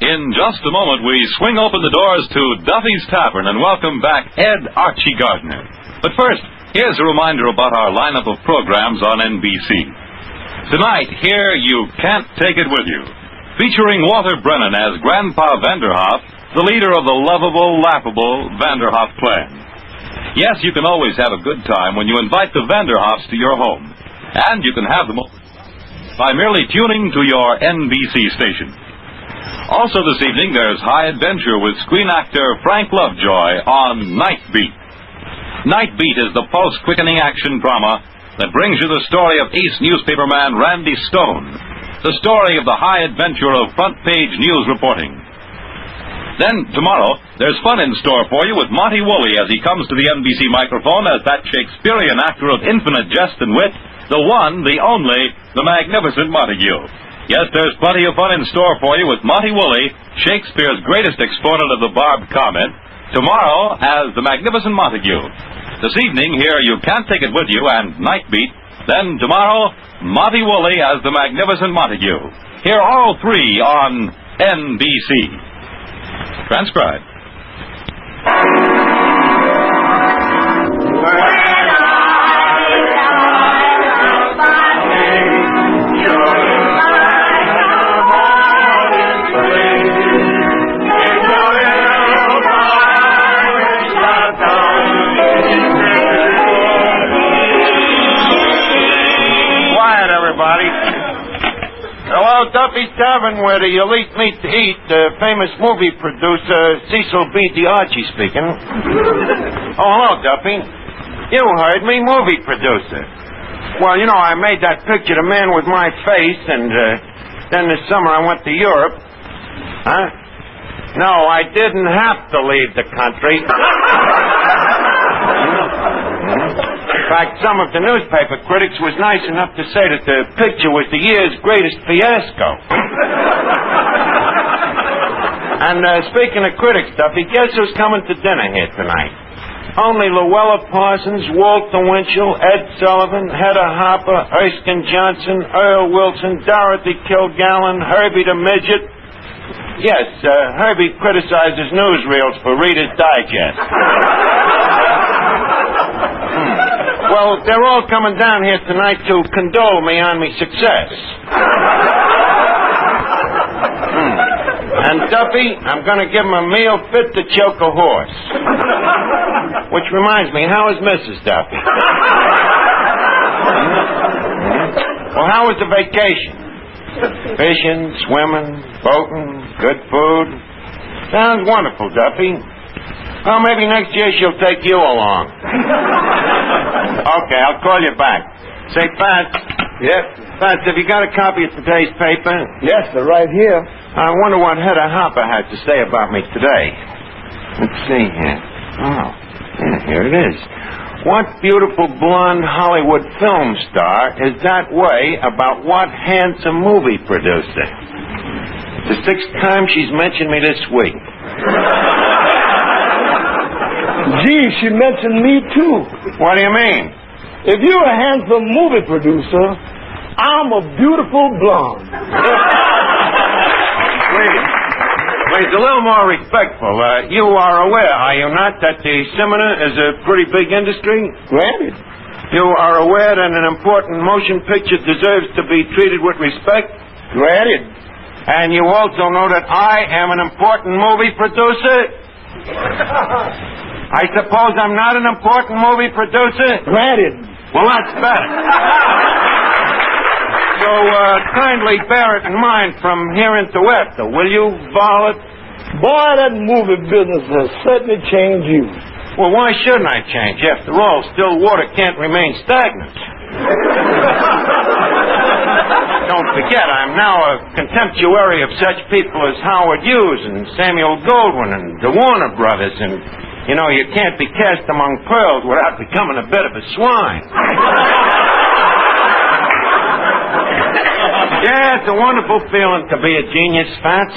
In just a moment, we swing open the doors to Duffy's Tavern and welcome back Ed Archie Gardner. But first, here's a reminder about our lineup of programs on NBC. Tonight, here You Can't Take It With You, featuring Walter Brennan as Grandpa Vanderhoff, the leader of the lovable, laughable Vanderhoff clan. Yes, you can always have a good time when you invite the Vanderhoffs to your home. And you can have them by merely tuning to your NBC station. Also this evening, there's High Adventure with screen actor Frank Lovejoy on Night Beat. Night Beat is the pulse-quickening action drama that brings you the story of ace newspaperman Randy Stone, the story of the high adventure of front-page news reporting. Then, tomorrow, there's fun in store for you with Monty Woolley as he comes to the NBC microphone as that Shakespearean actor of infinite jest and wit, the one, the only, the magnificent Montague. Yes, there's plenty of fun in store for you with Monty Woolley, Shakespeare's greatest exponent of the barbed comment, tomorrow as the magnificent Montague. This evening, here You Can't Take It With You and Night Beat. Then tomorrow, Monty Woolley as the magnificent Montague. Hear all three on NBC. Transcribed. Hello, Duffy's Tavern, where the elite meet to eat. Famous movie producer Cecil B. DiArchie speaking. Oh, hello, Duffy. You heard me, movie producer. Well, you know, I made that picture, The Man with My Face, and then this summer I went to Europe. Huh? No, I didn't have to leave the country. In fact, some of the newspaper critics was nice enough to say that the picture was the year's greatest fiasco. And speaking of critics, Duffy, guess who's coming to dinner here tonight? Only Luella Parsons, Walter Winchell, Ed Sullivan, Hedda Hopper, Erskine Johnson, Earl Wilson, Dorothy Kilgallen, Herbie the Midget. Yes, Herbie criticizes newsreels for Reader's Digest. Well, they're all coming down here tonight to condole me on my success. And, Duffy, I'm going to give them a meal fit to choke a horse. Which reminds me, how is Mrs. Duffy? Well, how was the vacation? Fishing, swimming, boating, good food. Sounds wonderful, Duffy. Well, maybe next year she'll take you along. Okay, I'll call you back. Say, Fats. Yes? Fats, have you got a copy of today's paper? Yes, sir, right here. I wonder what Hedda Hopper had to say about me today. Let's see here. Oh, yeah, here it is. What beautiful blonde Hollywood film star is that way about what handsome movie producer? The 6th time she's mentioned me this week. Gee, she mentioned me, too. What do you mean? If you're a handsome movie producer, I'm a beautiful blonde. Please, a little more respectful. You are aware, are you not, that the cinema is a pretty big industry? Granted. You are aware that an important motion picture deserves to be treated with respect? Granted. And you also know that I am an important movie producer? I suppose I'm not an important movie producer? Granted. Well, that's better. So, kindly bear it in mind from here into after, will you, Varlet? Boy, that movie business has certainly changed you. Well, why shouldn't I change? After all, still water can't remain stagnant. Don't forget, I'm now a contemporary of such people as Howard Hughes and Samuel Goldwyn and the Warner Brothers, and, you know, you can't be cast among pearls without becoming a bit of a swine. Yeah, it's a wonderful feeling to be a genius, Fats.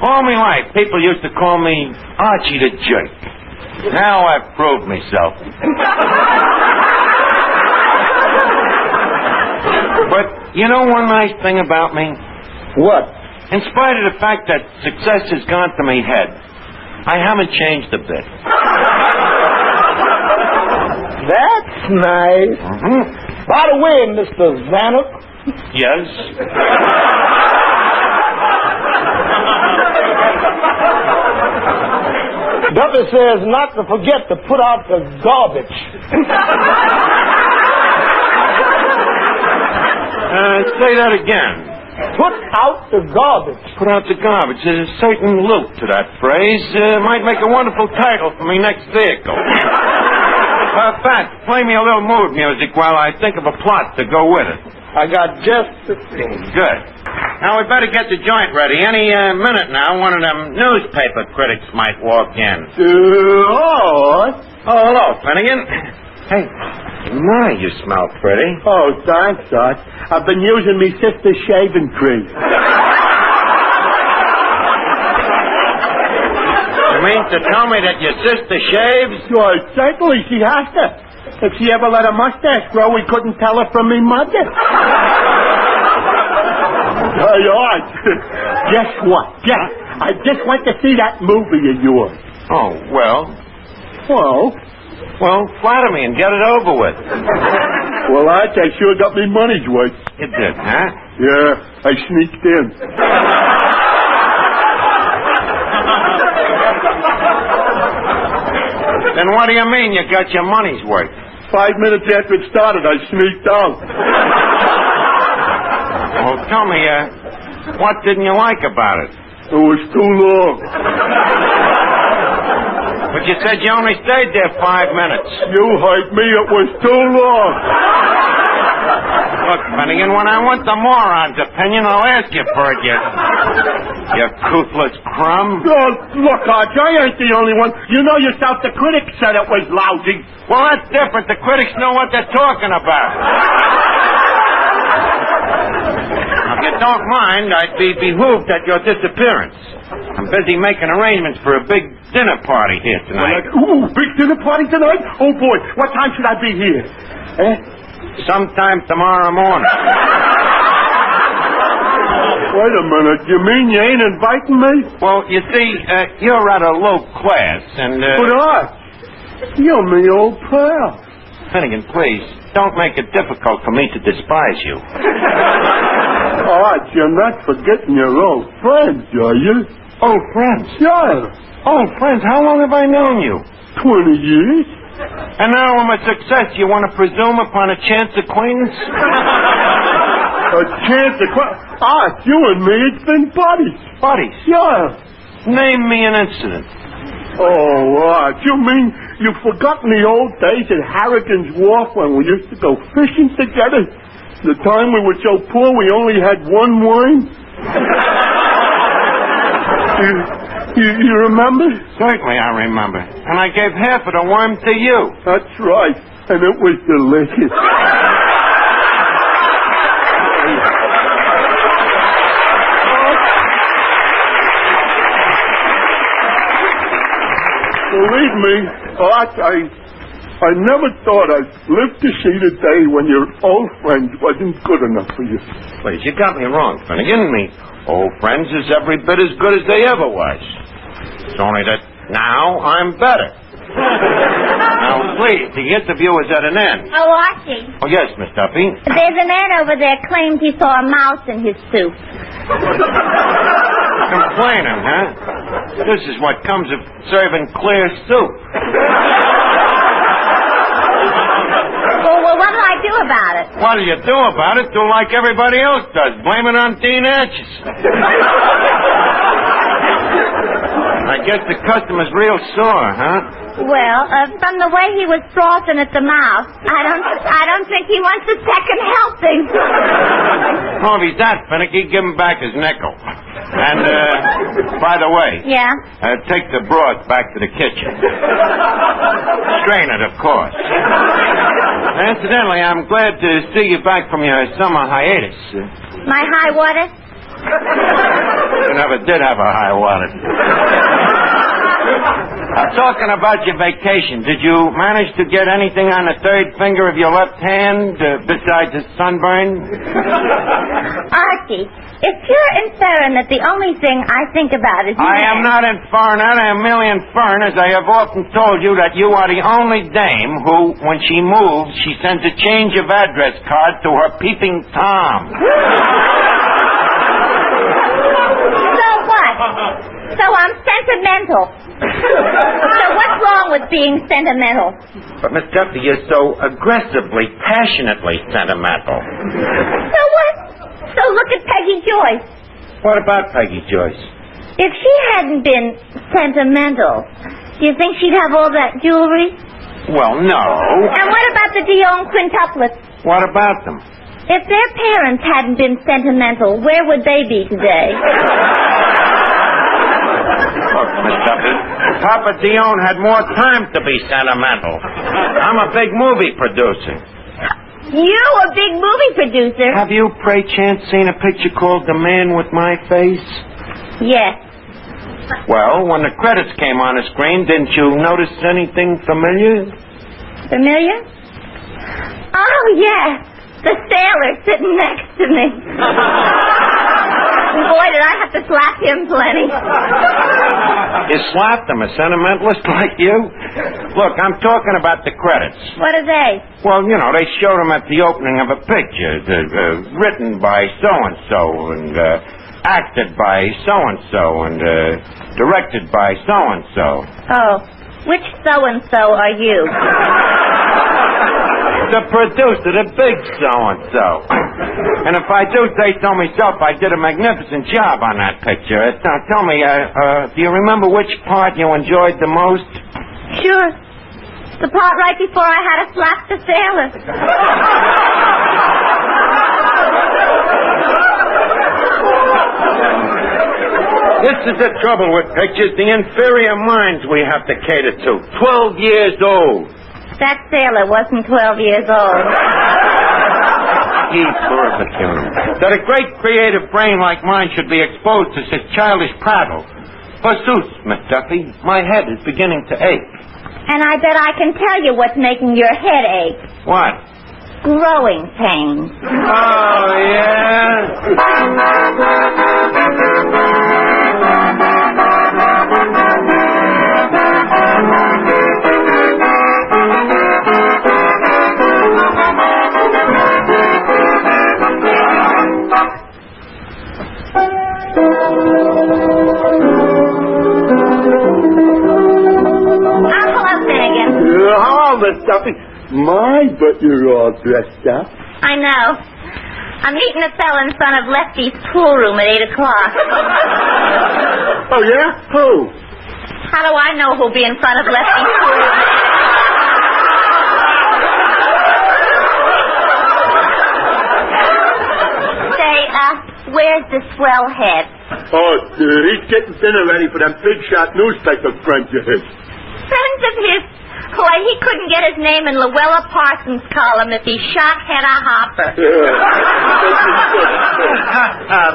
All my life, people used to call me Archie the Jerk. Now I've proved myself. But you know one nice thing about me? What? in spite of the fact that success has gone to my head, I haven't changed a bit. That's nice. Mm-hmm. By the way, Mr. Zanuck. Yes? Duffy says not to forget to put out the garbage. Say that again. Put out the garbage. Put out the garbage. There's a certain lilt to that phrase. Might make a wonderful title for my next vehicle. Pat, play me a little mood music while I think of a plot to go with it. I got just the thing. Good. Now, we better get the joint ready. Any minute now, one of them newspaper critics might walk in. Oh, hello, Finnegan. Hey, my, you smell pretty. Oh, thanks, Doc. I've been using me sister's shaving cream. You mean to tell me that your sister shaves? Well, certainly she has to. If she ever let a mustache grow, we couldn't tell her from me mother. Hey, Art, guess what? I just went to see that movie of yours. Oh, well, flatter me and get it over with. Well, Art, I sure got me money's worth. You did, huh? Yeah, I sneaked in. Then what do you mean you got your money's worth? 5 minutes after it started, I sneaked out. Well, tell me, what didn't you like about it? It was too long. But you said you only stayed there 5 minutes. You heard me, it was too long. Look, Finnegan, when I want the moron's opinion, I'll ask you for it, you toothless crumb. Oh, look, Arch, I ain't the only one. You know yourself, the critics said it was lousy. Well, that's different. The critics know what they're talking about. If you don't mind, I'd be behooved at your disappearance. I'm busy making arrangements for a big dinner party here tonight. Ooh, big dinner party tonight? Oh, boy, what time should I be here? Sometime tomorrow morning. Wait a minute, you mean you ain't inviting me? Well, you see, you're rather low class, and... But Arch, you're my old pal. Finnegan, please, don't make it difficult for me to despise you. Arch, you're not forgetting your old friends, are you? Old friends? Yeah. Old friends? How long have I known you? 20 years. And now I'm a success. You want to presume upon a chance acquaintance? A chance acquaintance? Arch, you and me, it's been buddies. Buddies? Yeah. Name me an incident. Oh, Arch, you mean you've forgotten the old days at Harrigan's Wharf when we used to go fishing together? The time we were so poor we only had one wine? You remember? Certainly I remember. And I gave half of the worm to you. That's right. And it was delicious. Believe me, Art, I never thought I'd live to see the day when your old friend wasn't good enough for you. Please, you got me wrong, Finnegan. Me old friends is every bit as good as they ever was. It's only that now I'm better. Now, please, the interview is at an end. Oh, Archie. Oh, yes, Miss Duffy. There's a man over there claims he saw a mouse in his soup. Complaining, huh? This is what comes of serving clear soup. Well, what do I do about it? What do you do about it? Do like everybody else does. Blame it on Dean Atchis. I guess the customer's real sore, huh? Well, from the way he was frothing at the mouth, I don't think he wants a second helping. Oh, if he's that finicky, give him back his nickel. And, by the way... Yeah? Take the broth back to the kitchen. Strain it, of course. Incidentally, I'm glad to see you back from your summer hiatus. My high water? You never did have a high water. Talking about your vacation, did you manage to get anything on the third finger of your left hand besides a sunburn? Duffy, if you're inferring that the only thing I think about is I am not inferring that. I am merely inferring, as I have often told you, that you are the only dame who, when she moves, she sends a change of address card to her peeping Tom. So what? So I'm sentimental. So what's wrong with being sentimental? But, Miss Duffy, you're so aggressively, passionately sentimental. So what? So look at Peggy Joyce. What about Peggy Joyce? If she hadn't been sentimental, do you think she'd have all that jewelry? Well, no. And what about the Dion quintuplets? What about them? If their parents hadn't been sentimental, where would they be today? Look, Miss Duffy, Papa Dion had more time to be sentimental. I'm a big movie producer. You, a big movie producer? Have you, pray chance, seen a picture called The Man with My Face? Yes. Well, when the credits came on the screen, didn't you notice anything familiar? Familiar? Oh, yes. The sailor sitting next to me. Boy, did I have to slap him plenty. You slapped him, a sentimentalist like you? Look, I'm talking about the credits. What are they? Well, you know, they showed them at the opening of a picture, written by so-and-so, and acted by so-and-so, and directed by so-and-so. Oh, which so-and-so are you? The producer, the big so-and-so. And if I do say so myself, I did a magnificent job on that picture. Tell me, do you remember which part you enjoyed the most? Sure. The part right before I had to slap the sailor. This is the trouble with pictures, the inferior minds we have to cater to. 12 years old. That sailor wasn't 12 years old. That a great creative brain like mine should be exposed to such childish prattle. Forsooth, Miss Duffy, my head is beginning to ache. And I bet I can tell you what's making your head ache. What? Growing pains. Oh, yeah? Hello, Miss Duffy. My, but you're all dressed up. I know. I'm meeting a fella in front of Lefty's pool room at 8 o'clock. Oh, yeah? Who? How do I know who'll be in front of Lefty's pool room? Say, where's the swell head? Oh, he's getting dinner ready for them big shot newspaper friends of his. Friends of his? Boy, he couldn't get his name in Luella Parsons' column if he shot Hedda Hopper.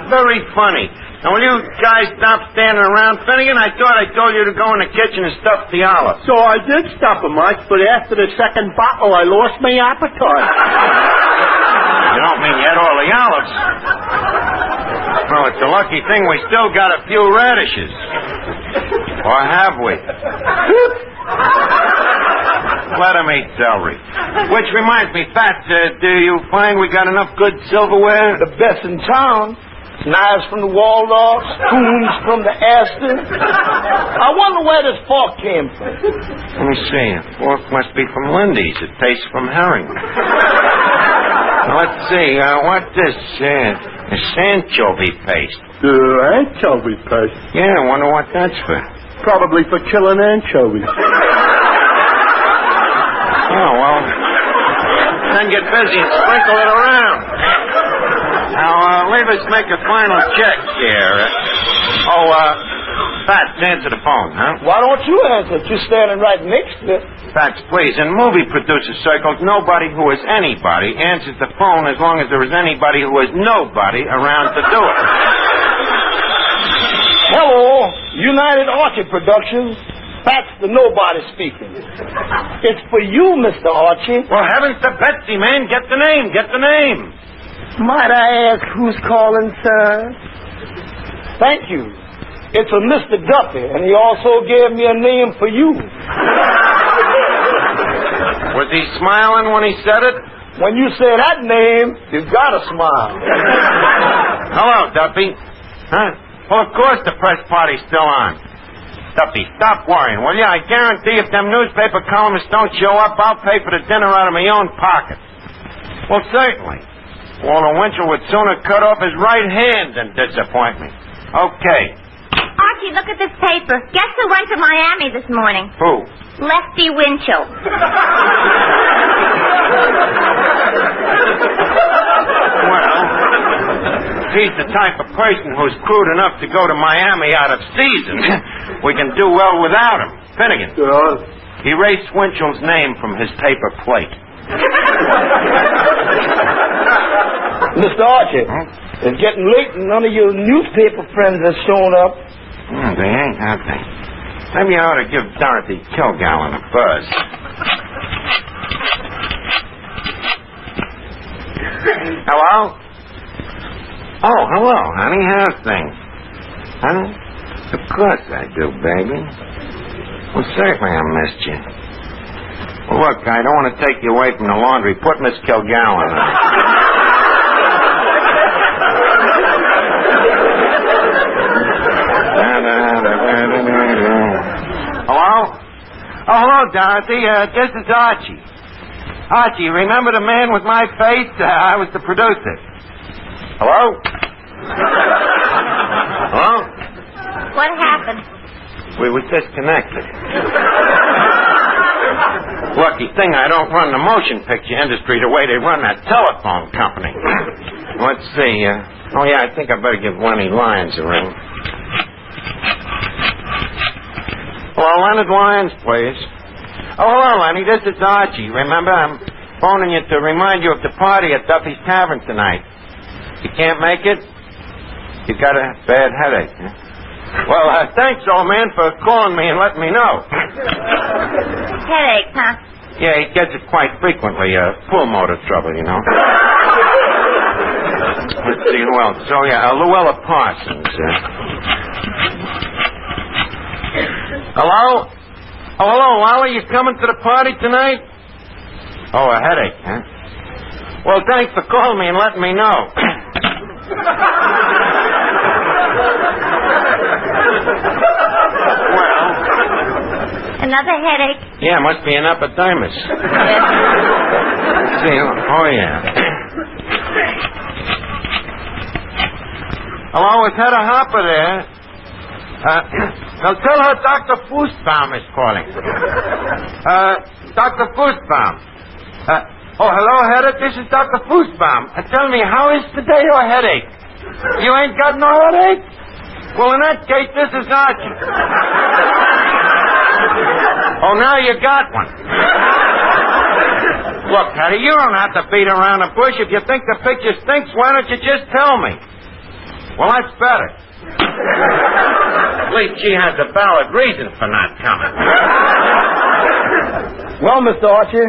Very funny. Now, will you guys stop standing around? Finnegan, I thought I told you to go in the kitchen and stuff the olives. So I did stop him, Mike, but after the second bottle, I lost my appetite. You don't mean you had all the olives? Well, it's a lucky thing we still got a few radishes. Or have we? Let him eat celery. Which reminds me, Fats, do you find we got enough good silverware? The best in town. Knives from the Waldorf, spoons from the Aston. I wonder where this fork came from. Let me see. The fork must be from Lindy's. It tastes from herring. Now, let's see. What's this? It's anchovy paste. Anchovy paste? Yeah, I wonder what that's for. Probably for killing anchovies. Oh, well, then get busy and sprinkle it around. Now, leave us make a final check here. Fats, answer the phone, huh? Why don't you answer it? You're standing right next to it. Fats, please. In movie producer circles, nobody who is anybody answers the phone as long as there is anybody who is nobody around to do it. Hello, United Archie Productions. Fats the nobody speaking. It's for you, Mr. Archie. Well, heavens to Betsy, man. Get the name. Get the name. Might I ask who's calling, sir? Thank you. It's a Mr. Duffy, and he also gave me a name for you. Was he smiling when he said it? When you say that name, you gotta smile. Hello, Duffy. Huh? Well, of course the press party's still on. Duffy, stop worrying, will you? I guarantee if them newspaper columnists don't show up, I'll pay for the dinner out of my own pocket. Well, certainly. Walter Winchell would sooner cut off his right hand than disappoint me. Okay. Archie, look at this paper. Guess who went to Miami this morning? Who? Lefty Winchell. Well, he's the type of person who's crude enough to go to Miami out of season. We can do well without him. Finnegan. Erase Winchell's name from his paper plate. Mr. Archie, it's getting late and none of your newspaper friends have shown up. They ain't, have they? Maybe I ought to give Dorothy Kilgallen a buzz. Hello? Oh, hello, honey. How's things? Honey? Of course I do, baby. Well, certainly I missed you. Well, look, I don't want to take you away from the laundry. Put Miss Kilgallen on. Hello? Oh, hello, Dorothy. This is Archie. Archie, remember the man with my face? I was the producer. Hello? Hello? What happened? We were disconnected. Lucky thing I don't run the motion picture industry the way they run that telephone company. Let's see. Oh, yeah, I think I better give Lenny Lyons a ring. Hello, Leonard Lyons, please. Oh, hello, Lenny. This is Archie. Remember, I'm phoning you to remind you of the party at Duffy's Tavern tonight. You can't make it? You got a bad headache, huh? Well, thanks, old man, for calling me and letting me know. Headache, huh? Yeah, he gets it quite frequently. Full motor trouble, you know. Let's see who else. Oh, yeah, Luella Parsons. Hello? Oh, hello, Wally. You coming to the party tonight? Oh, a headache, huh? Well, thanks for calling me and letting me know. Well. Another headache? Yeah, must be an epidermis. See, oh, yeah. Hello, is Hedda Hopper there? Now tell her Dr. Fussbaum is calling. Dr. Fussbaum. Oh, hello, Hedda. This is Dr. Fussbaum. Tell me, how is today your headache? You ain't got no headache? Well, in that case, this is Archie. Oh, now you got one. Look, Hedda, you don't have to beat around the bush. If you think the picture stinks, why don't you just tell me? Well, that's better. At least she has a valid reason for not coming. Well, Mr. Archie,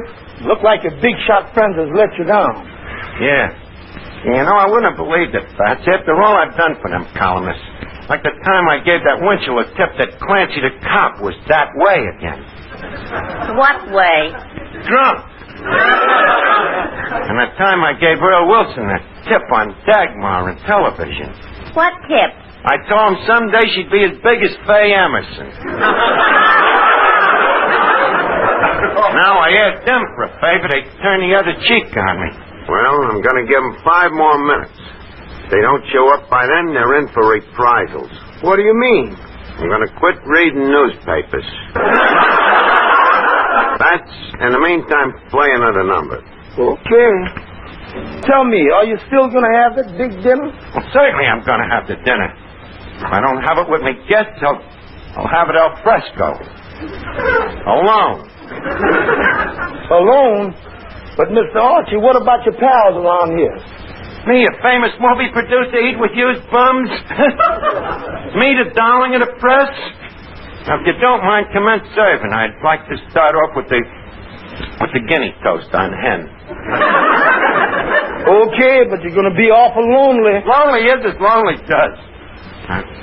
look like your big shot friends has let you down. Yeah. You know, I wouldn't have believed it, Fats, after all I've done for them columnists. Like the time I gave that Winchell a tip that Clancy the cop was that way again. What way? Drunk. And the time I gave Earl Wilson a tip on Dagmar in television. What tip? I told him someday she'd be as big as Faye Emerson. Now I asked them for a favor. They turn the other cheek on me. Well, I'm going to give them 5 more minutes. If they don't show up by then, they're in for reprisals. What do you mean? I'm going to quit reading newspapers. That's, in the meantime, play another number. Okay. Tell me, are you still going to have that big dinner? Well, certainly I'm going to have the dinner. If I don't have it with my guests, I'll have it al fresco. Alone. Alone? But, Mr. Archie, what about your pals around here? Me, a famous movie producer, eat with used bums? Me, the darling of the press? Now, if you don't mind, commence serving. I'd like to start off with the guinea toast on hen. Okay, but you're going to be awful lonely. Lonely is as lonely does.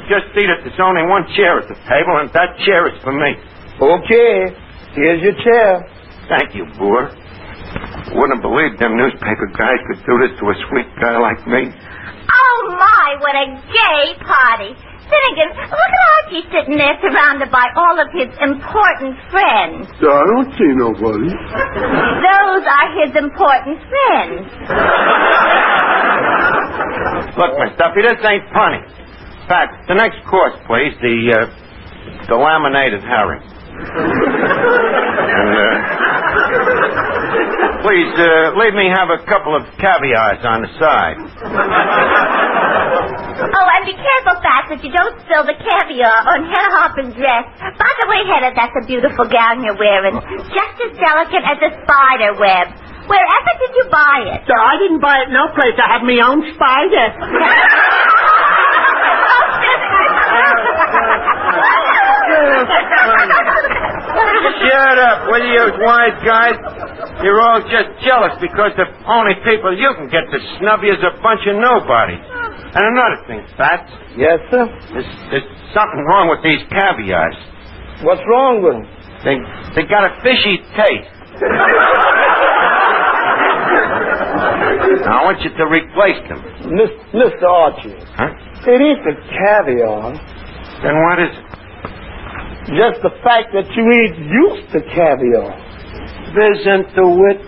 Just see that there's only one chair at the table, and that chair is for me. Okay, here's your chair. Thank you, Boer. Wouldn't have believed them newspaper guys could do this to a sweet guy like me. Oh, my, what a gay party. Finnegan, look at Archie sitting there surrounded by all of his important friends. I don't see nobody. Those are his important friends. Look, Miss Duffy, this ain't funny. In fact, the next course, please, the laminated herring. And, please, leave me have a couple of caviars on the side. Oh, and be careful, Fats, that you don't spill the caviar on Hedda Harper's dress. By the way, Hedda, that's a beautiful gown you're wearing. Just as delicate as a spider web. Wherever did you buy it? I didn't buy it no place. I have my own spider. Shut up, will you, wise guys? You're all just jealous because the only people you can get to snub you is a bunch of nobodies. And another thing, Fats. Yes, sir? There's something wrong with these caviars. What's wrong with them? They got a fishy taste. I want you to replace them. Mr. Archie. Huh? It ain't the caviar. Then what is it? Just the fact that you ain't used to caviar. Isn't the wit?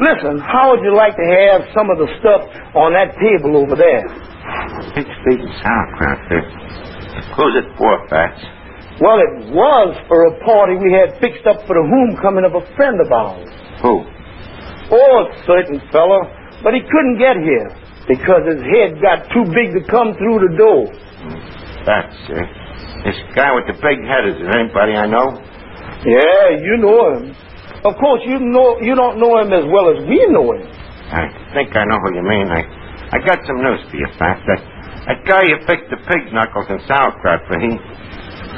Listen, how would you like to have some of the stuff on that table over there? It's sweet and sauerkraut there. Who's it for, Fats? Well, it was for a party we had fixed up for the homecoming of a friend of ours. Who? Oh, a certain fellow, but he couldn't get here because his head got too big to come through the door. That's it. This guy with the big head, is there anybody I know? Yeah, you know him. Of course, you don't know him as well as we know him. I think I know who you mean. I got some news for you, Fats. That guy you fixed the pig knuckles and sauerkraut for,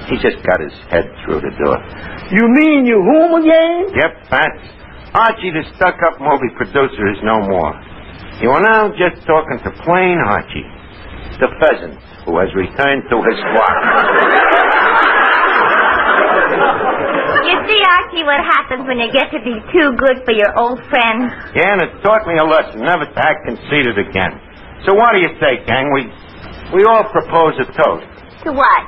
he just got his head through the door. You mean you whom again? Yep, Fats. Archie, the stuck-up movie producer, is no more. You are now just talking to plain Archie, the pheasant who has returned to his flock. You see, Archie, what happens when you get to be too good for your old friends? Yeah, and it taught me a lesson, never to act conceited again. So what do you say, gang? We all propose a toast. To what?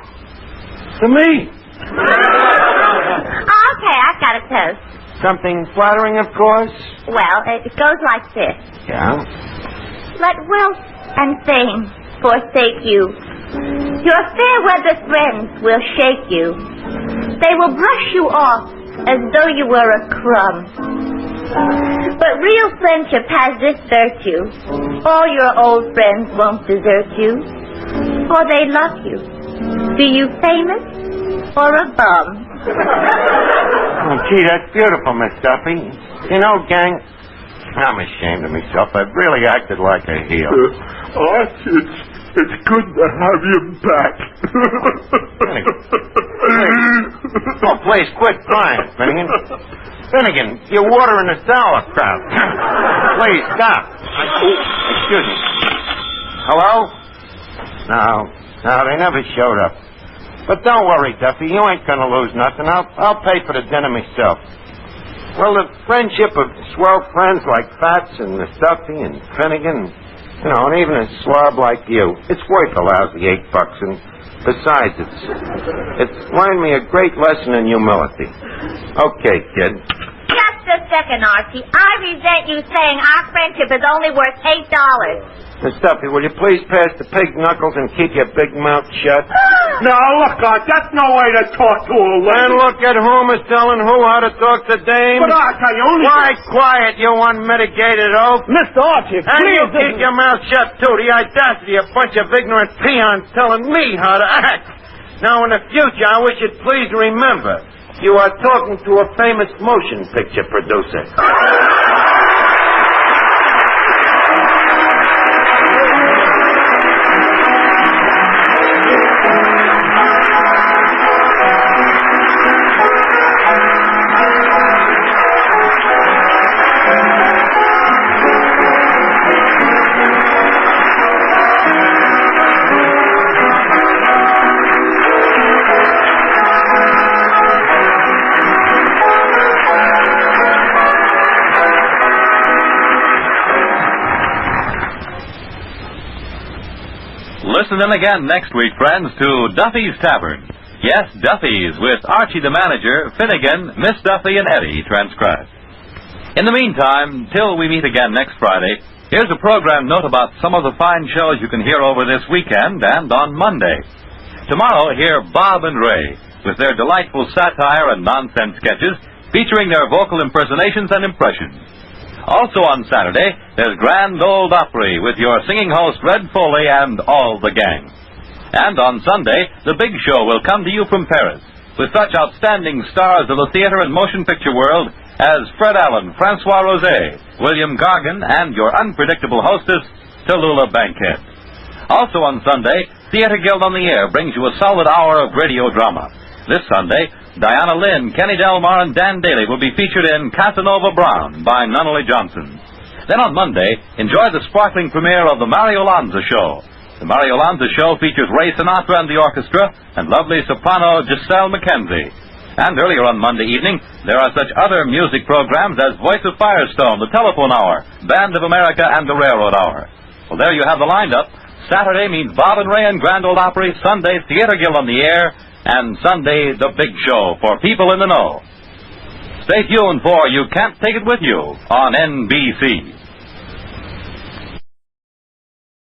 To me. Oh, okay, I've got a toast. Something flattering, of course. Well, it goes like this. Yeah? Let wealth and fame forsake you. Your fair weather friends will shake you. They will brush you off as though you were a crumb. But real friendship has this virtue. All your old friends won't desert you, for they love you. Be you famous or a bum? Oh, gee, that's beautiful, Miss Duffy. You know, gang, I'm ashamed of myself. I've really acted like a heel. Archie, it's good to have you back. Oh, please, quit crying, Finnegan. Finnegan, you're watering the sauerkraut. Please, stop. Excuse me. Hello? No, they never showed up. But don't worry, Duffy, you ain't gonna lose nothing. I'll pay for the dinner myself. Well, the friendship of swell friends like Fats and the Duffy and Finnegan, you know, and even a slob like you, it's worth a lousy $8. And besides, it's learned me a great lesson in humility. Okay, kid. Just a second, Archie. I resent you saying our friendship is only worth $8. Miss Duffy, will you please pass the pig knuckles and keep your big mouth shut? Now, look, Art, that's no way to talk to a And lady. look at whom is telling who how to talk to dames. But, Art, I only... Why, quiet, you unmitigated oaf. Mr. Archie, And please. you keep your mouth shut, too. The audacity, a bunch of ignorant peons telling me how to act. Now, in the future, I wish you'd please remember, you are talking to a famous motion picture producer. Listen in again next week, friends, to Duffy's Tavern. Yes, Duffy's, with Archie the manager, Finnegan, Miss Duffy, and Eddie transcribed. In the meantime, till we meet again next Friday, here's a program note about some of the fine shows you can hear over this weekend and on Monday. Tomorrow, hear Bob and Ray, with their delightful satire and nonsense sketches, featuring their vocal impersonations and impressions. Also on Saturday, there's Grand Ole Opry with your singing host Red Foley and all the gang. And on Sunday, the big show will come to you from Paris, with such outstanding stars of the theater and motion picture world as Fred Allen, Francois Rosé, William Gargan, and your unpredictable hostess, Tallulah Bankhead. Also on Sunday, Theater Guild on the Air brings you a solid hour of radio drama. This Sunday, Diana Lynn, Kenny Delmar, and Dan Daly will be featured in Casanova Brown by Nunnally Johnson. Then on Monday, enjoy the sparkling premiere of The Mario Lanza Show. The Mario Lanza Show features Ray Sinatra and the orchestra and lovely soprano Giselle McKenzie. And earlier on Monday evening, there are such other music programs as Voice of Firestone, The Telephone Hour, Band of America, and The Railroad Hour. Well, there you have the lineup. Saturday means Bob and Ray and Grand Ole Opry, Sunday, Theater Guild on the Air, and Sunday, the big show for people in the know. Stay tuned for You Can't Take It With You on NBC.